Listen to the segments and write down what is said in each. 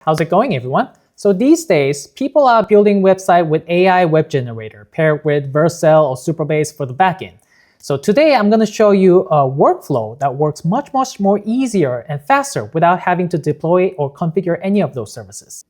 How's it going, everyone? So these days, people are building websites with AI web generator paired with Vercel or Supabase for the backend. So today I'm going to show you a workflow that works much more easier and faster without having to deploy or configure any of those services.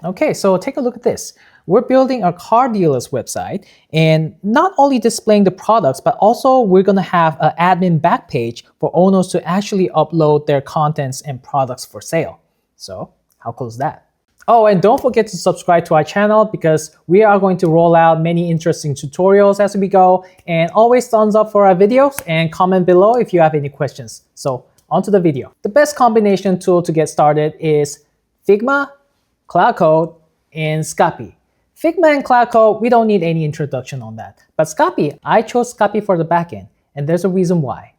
Okay, so take a look at this. We're building a car dealer's website and not only displaying the products, but also we're going to have an admin back page for owners to actually upload their contents and products for sale. So how cool is that? Oh, and don't forget to subscribe to our channel because we are going to roll out many interesting tutorials as we go, and always thumbs up for our videos and comment below if you have any questions. So onto the video. The best combination tool to get started is Figma, Claude Code, and Skapi. Figma and Claude Code, we don't need any introduction on that. But Skapi, I chose Skapi for the backend, and there's a reason why.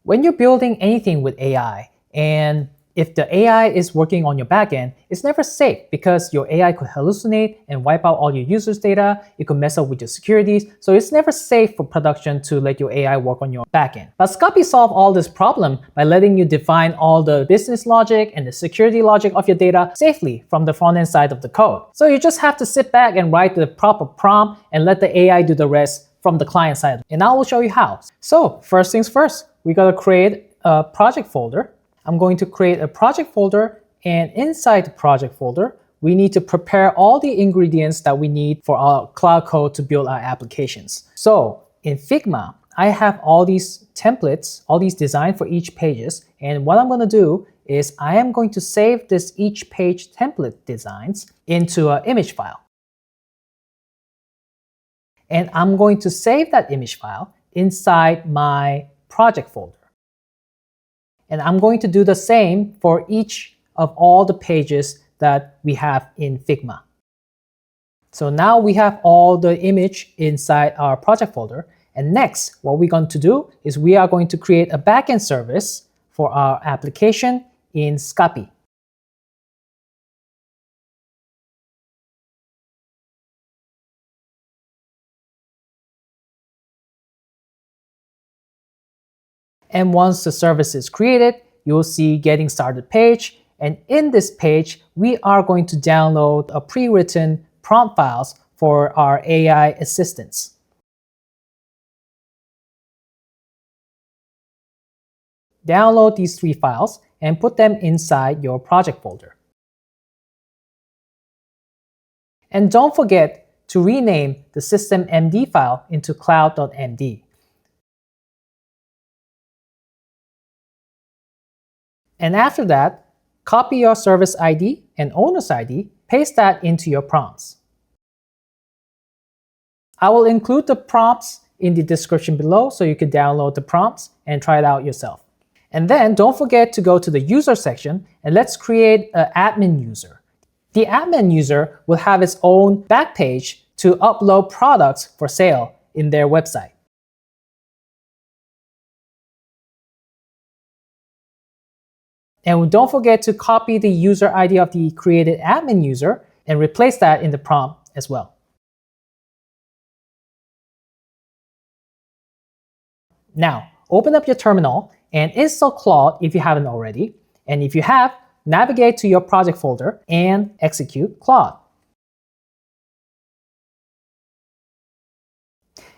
When you're building anything with AI, and if the AI is working on your backend, it's never safe because your AI could hallucinate and wipe out all your users' data. It could mess up with your securities. So it's never safe for production to let your AI work on your backend. But Skapi solved all this problem by letting you define all the business logic and the security logic of your data safely from the front end side of the code. So you just have to sit back and write the proper prompt and let the AI do the rest from the client side. And I will show you how. So first things first, we gotta create a project folder. I'm going to create a project folder, and inside the project folder, we need to prepare all the ingredients that we need for our Claude Code to build our applications. So in Figma, I have all these templates, all these designs for each pages, and what I'm going to do is I am going to save this each page template designs into an image file. And I'm going to save that image file inside my project folder. And I'm going to do the same for each of all the pages that we have in Figma. So now we have all the image inside our project folder. And next, what we're going to do is we are going to create a backend service for our application in Skapi. And once the service is created, you'll see Getting Started page. And in this page, we are going to download a pre-written prompt files for our AI assistants. Download these 3 files and put them inside your project folder. And don't forget to rename the systemmd file into cloud.md. And after that, copy your service ID and owner's ID, paste that into your prompts. I will include the prompts in the description below so you can download the prompts and try it out yourself. And then don't forget to go to the user section and let's create an admin user. The admin user will have its own back page to upload products for sale in their website. And don't forget to copy the user ID of the created admin user and replace that in the prompt as well. Now, open up your terminal and install Claude if you haven't already. And if you have, navigate to your project folder and execute Claude.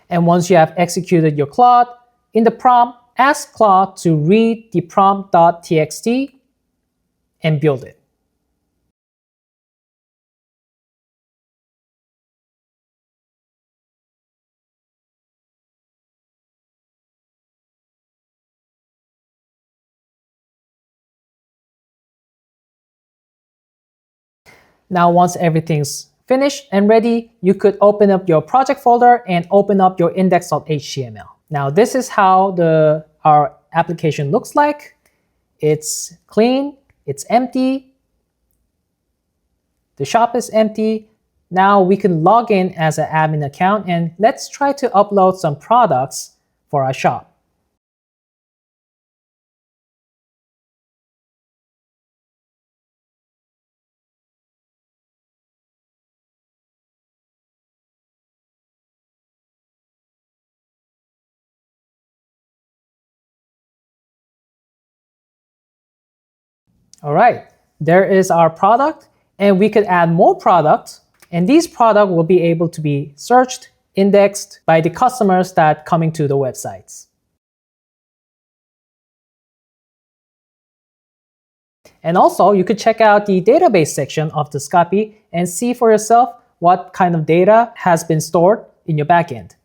And once you have executed your Claude, in the prompt, ask Claude to read the prompt.txt and build it. Now once everything's finished and ready, you could open up your project folder and open up your index.html. Now this is how our application looks like. It's clean, it's empty, the shop is empty. Now we can log in as an admin account and let's try to upload some products for our shop. All right, there is our product, and we could add more products, and these products will be able to be searched, indexed by the customers that coming to the websites. And also, you could check out the database section of the Skapi and see for yourself what kind of data has been stored in your backend.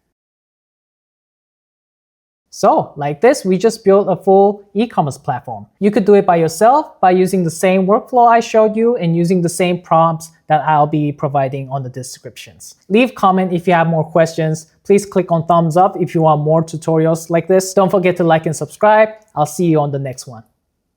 So, like this, we just built a full e-commerce platform. You could do it by yourself by using the same workflow I showed you and using the same prompts that I'll be providing on the descriptions. Leave comment if you have more questions. Please click on thumbs up if you want more tutorials like this. Don't forget to like and subscribe. I'll see you on the next one.